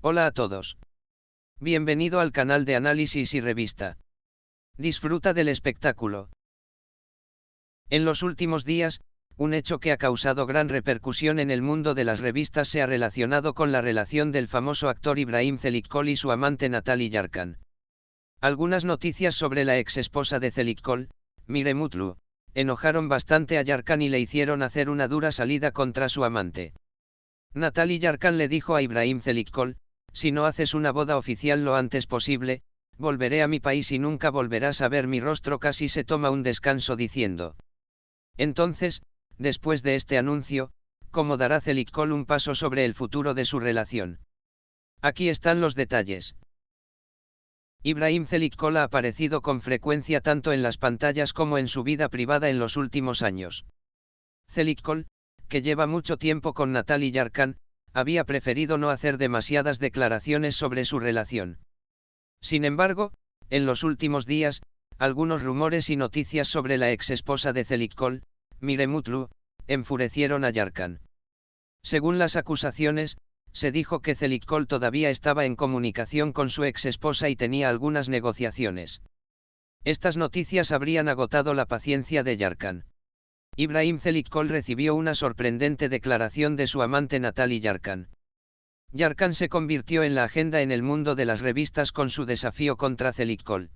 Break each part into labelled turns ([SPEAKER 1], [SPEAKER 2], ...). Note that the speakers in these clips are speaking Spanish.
[SPEAKER 1] Hola a todos. Bienvenido al canal de análisis y revista. Disfruta del espectáculo. En los últimos días, un hecho que ha causado gran repercusión en el mundo de las revistas se ha relacionado con la relación del famoso actor Ibrahim Çelikkol y su amante Natalie Yarkan. Algunas noticias sobre la ex esposa de Çelikkol, Mire Mutlu, enojaron bastante a Yarkan y le hicieron hacer una dura salida contra su amante. Natalie Yarkan le dijo a Ibrahim Çelikkol: si no haces una boda oficial lo antes posible, volveré a mi país y nunca volverás a ver mi rostro. Casi se toma un descanso diciendo. Entonces, después de este anuncio, ¿cómo dará Çelikkol un paso sobre el futuro de su relación? Aquí están los detalles. Ibrahim Çelikkol ha aparecido con frecuencia tanto en las pantallas como en su vida privada en los últimos años. Çelikkol, que lleva mucho tiempo con Natalie Yarkan, había preferido no hacer demasiadas declaraciones sobre su relación. Sin embargo, en los últimos días, algunos rumores y noticias sobre la ex esposa de Çelikkol, Mire Mutlu, enfurecieron a Yarkan. Según las acusaciones, se dijo que Çelikkol todavía estaba en comunicación con su ex esposa y tenía algunas negociaciones. Estas noticias habrían agotado la paciencia de Yarkan. Ibrahim Çelikkol recibió una sorprendente declaración de su amante Natalie Yarkan. Yarkan se convirtió en la agenda en el mundo de las revistas con su desafío contra Çelikkol.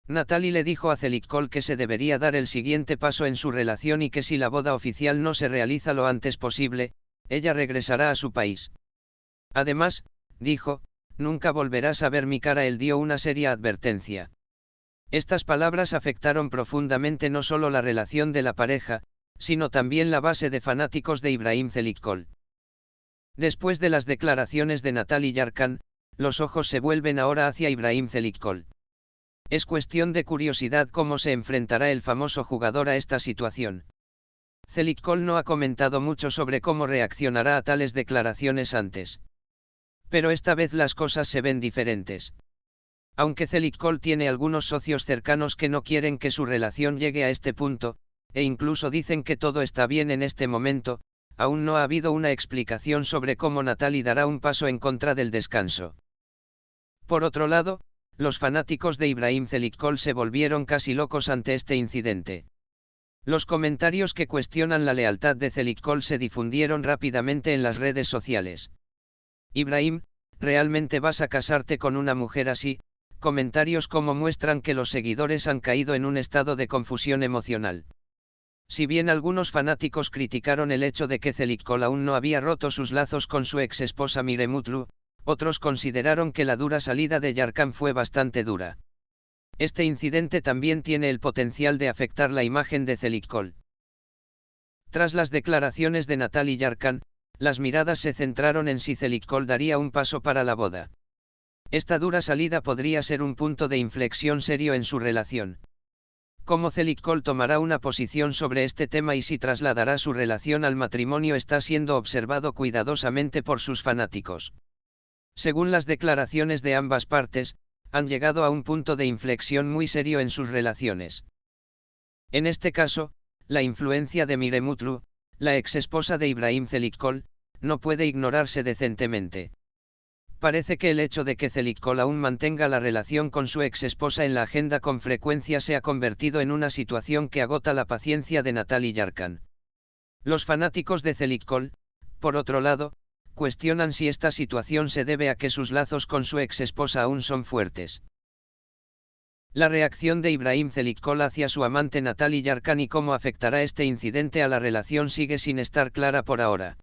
[SPEAKER 1] Natalie le dijo a Çelikkol que se debería dar el siguiente paso en su relación y que si la boda oficial no se realiza lo antes posible, ella regresará a su país. Además, dijo, nunca volverás a ver mi cara. Él dio una seria advertencia. Estas palabras afectaron profundamente no solo la relación de la pareja, sino también la base de fanáticos de Ibrahim Çelikkol. Después de las declaraciones de Natalie Yarkan, los ojos se vuelven ahora hacia Ibrahim Çelikkol. Es cuestión de curiosidad cómo se enfrentará el famoso jugador a esta situación. Çelikkol no ha comentado mucho sobre cómo reaccionará a tales declaraciones antes. Pero esta vez las cosas se ven diferentes. Aunque Çelikkol tiene algunos socios cercanos que no quieren que su relación llegue a este punto, e incluso dicen que todo está bien en este momento, aún no ha habido una explicación sobre cómo Natalie dará un paso en contra del descanso. Por otro lado, los fanáticos de Ibrahim Çelikkol se volvieron casi locos ante este incidente. Los comentarios que cuestionan la lealtad de Çelikkol se difundieron rápidamente en las redes sociales. Ibrahim, ¿realmente vas a casarte con una mujer así? Comentarios como muestran que los seguidores han caído en un estado de confusión emocional. Si bien algunos fanáticos criticaron el hecho de que Çelikkol aún no había roto sus lazos con su ex esposa Mire Mutlu, otros consideraron que la dura salida de Yarkan fue bastante dura. Este incidente también tiene el potencial de afectar la imagen de Çelikkol. Tras las declaraciones de Natalie Yarkan, las miradas se centraron en si Çelikkol daría un paso para la boda. Esta dura salida podría ser un punto de inflexión serio en su relación. Cómo Çelikkol tomará una posición sobre este tema y si trasladará su relación al matrimonio está siendo observado cuidadosamente por sus fanáticos. Según las declaraciones de ambas partes, han llegado a un punto de inflexión muy serio en sus relaciones. En este caso, la influencia de Mire Mutlu, la ex esposa de Ibrahim Çelikkol, no puede ignorarse decentemente. Parece que el hecho de que Çelikkol aún mantenga la relación con su ex esposa en la agenda con frecuencia se ha convertido en una situación que agota la paciencia de Natalie Yarkan. Los fanáticos de Çelikkol, por otro lado, cuestionan si esta situación se debe a que sus lazos con su ex esposa aún son fuertes. La reacción de Ibrahim Çelikkol hacia su amante Natalie Yarkan y cómo afectará este incidente a la relación sigue sin estar clara por ahora.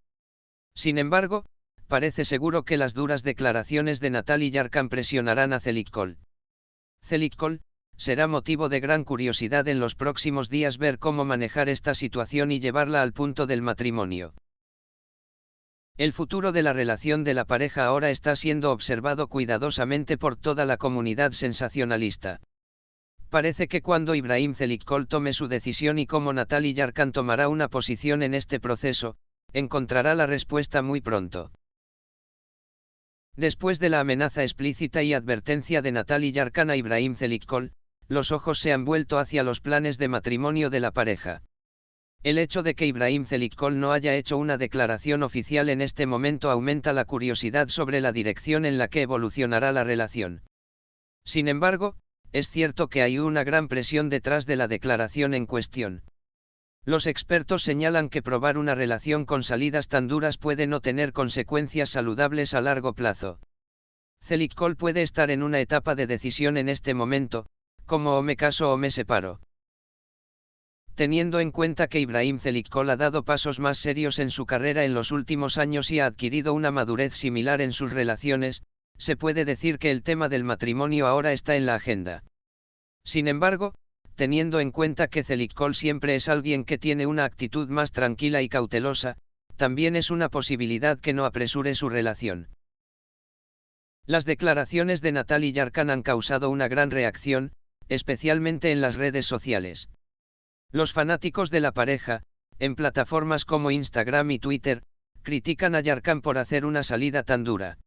[SPEAKER 1] Sin embargo, parece seguro que las duras declaraciones de Natalie Yarkan presionarán a Çelikkol. Çelikkol, será motivo de gran curiosidad en los próximos días ver cómo manejar esta situación y llevarla al punto del matrimonio. El futuro de la relación de la pareja ahora está siendo observado cuidadosamente por toda la comunidad sensacionalista. Parece que cuando Ibrahim Çelikkol tome su decisión y cómo Natalie Yarkan tomará una posición en este proceso, encontrará la respuesta muy pronto. Después de la amenaza explícita y advertencia de Natalie Yarkan a Ibrahim Çelikkol, los ojos se han vuelto hacia los planes de matrimonio de la pareja. El hecho de que Ibrahim Celikol no haya hecho una declaración oficial en este momento aumenta la curiosidad sobre la dirección en la que evolucionará la relación. Sin embargo, es cierto que hay una gran presión detrás de la declaración en cuestión. Los expertos señalan que probar una relación con salidas tan duras puede no tener consecuencias saludables a largo plazo. Celikol puede estar en una etapa de decisión en este momento, como o me caso o me separo. Teniendo en cuenta que Ibrahim Celikol ha dado pasos más serios en su carrera en los últimos años y ha adquirido una madurez similar en sus relaciones, se puede decir que el tema del matrimonio ahora está en la agenda. Sin embargo, teniendo en cuenta que Celikol siempre es alguien que tiene una actitud más tranquila y cautelosa, también es una posibilidad que no apresure su relación. Las declaraciones de Natalie Yarkan han causado una gran reacción, especialmente en las redes sociales. Los fanáticos de la pareja, en plataformas como Instagram y Twitter, critican a Yarkan por hacer una salida tan dura.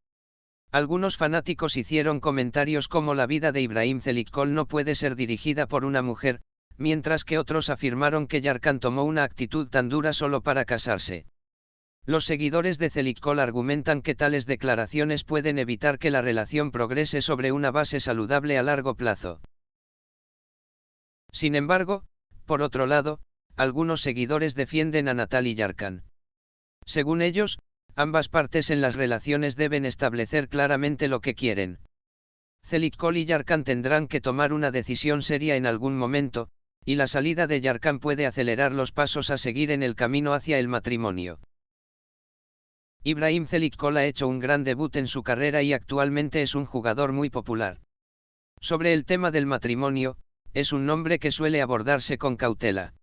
[SPEAKER 1] Algunos fanáticos hicieron comentarios como la vida de Ibrahim Celikol no puede ser dirigida por una mujer, mientras que otros afirmaron que Yarkan tomó una actitud tan dura solo para casarse. Los seguidores de Celikol argumentan que tales declaraciones pueden evitar que la relación progrese sobre una base saludable a largo plazo. Sin embargo, por otro lado, algunos seguidores defienden a Natalie Yarkan. Según ellos, ambas partes en las relaciones deben establecer claramente lo que quieren. Celikol y Yarkan tendrán que tomar una decisión seria en algún momento, y la salida de Yarkan puede acelerar los pasos a seguir en el camino hacia el matrimonio. Ibrahim Celikol ha hecho un gran debut en su carrera y actualmente es un jugador muy popular. Sobre el tema del matrimonio, es un nombre que suele abordarse con cautela.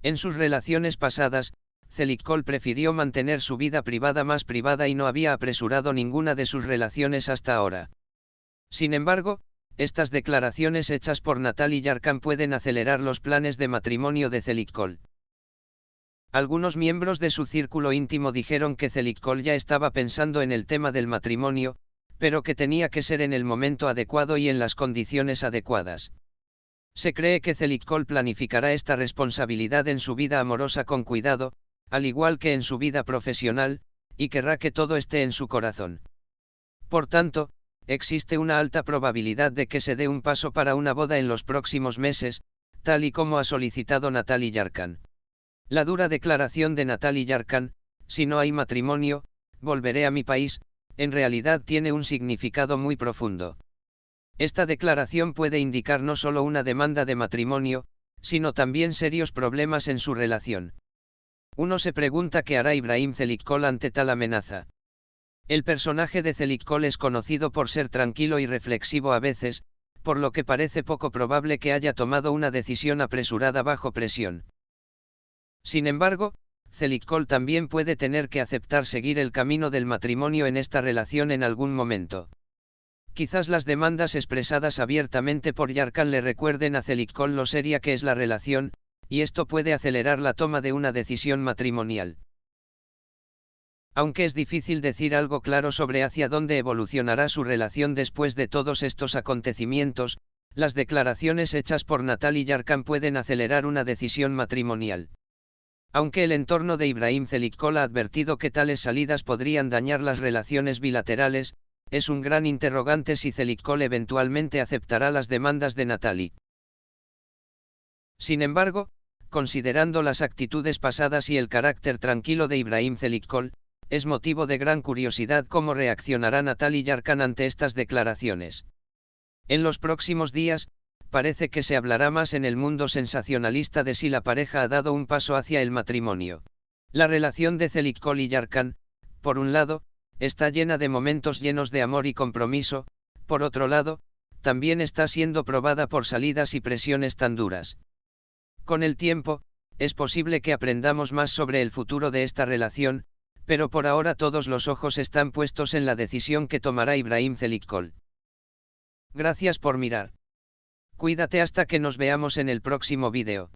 [SPEAKER 1] En sus relaciones pasadas, Celikol prefirió mantener su vida privada más privada y no había apresurado ninguna de sus relaciones hasta ahora. Sin embargo, estas declaraciones hechas por Natalie Yarkan pueden acelerar los planes de matrimonio de Celikol. Algunos miembros de su círculo íntimo dijeron que Celikol ya estaba pensando en el tema del matrimonio, pero que tenía que ser en el momento adecuado y en las condiciones adecuadas. Se cree que Celikol planificará esta responsabilidad en su vida amorosa con cuidado, al igual que en su vida profesional, y querrá que todo esté en su corazón. Por tanto, existe una alta probabilidad de que se dé un paso para una boda en los próximos meses, tal y como ha solicitado Natalie Yarkan. La dura declaración de Natalie Yarkan, si no hay matrimonio, volveré a mi país, en realidad tiene un significado muy profundo. Esta declaración puede indicar no solo una demanda de matrimonio, sino también serios problemas en su relación. Uno se pregunta qué hará Ibrahim Celikol ante tal amenaza. El personaje de Celikol es conocido por ser tranquilo y reflexivo a veces, por lo que parece poco probable que haya tomado una decisión apresurada bajo presión. Sin embargo, Celikol también puede tener que aceptar seguir el camino del matrimonio en esta relación en algún momento. Quizás las demandas expresadas abiertamente por Yarkan le recuerden a Celikol lo seria que es la relación, y esto puede acelerar la toma de una decisión matrimonial. Aunque es difícil decir algo claro sobre hacia dónde evolucionará su relación después de todos estos acontecimientos, las declaraciones hechas por Natalie Yarkan pueden acelerar una decisión matrimonial. Aunque el entorno de Ibrahim Celikol ha advertido que tales salidas podrían dañar las relaciones bilaterales, es un gran interrogante si Celikol eventualmente aceptará las demandas de Natalie. Sin embargo, considerando las actitudes pasadas y el carácter tranquilo de Ibrahim Celikol, es motivo de gran curiosidad cómo reaccionará Natalie Yarkan ante estas declaraciones. En los próximos días, parece que se hablará más en el mundo sensacionalista de si la pareja ha dado un paso hacia el matrimonio. La relación de Celikol y Yarkan, por un lado, está llena de momentos llenos de amor y compromiso, por otro lado, también está siendo probada por salidas y presiones tan duras. Con el tiempo, es posible que aprendamos más sobre el futuro de esta relación, pero por ahora todos los ojos están puestos en la decisión que tomará Ibrahim Celikol. Gracias por mirar. Cuídate hasta que nos veamos en el próximo vídeo.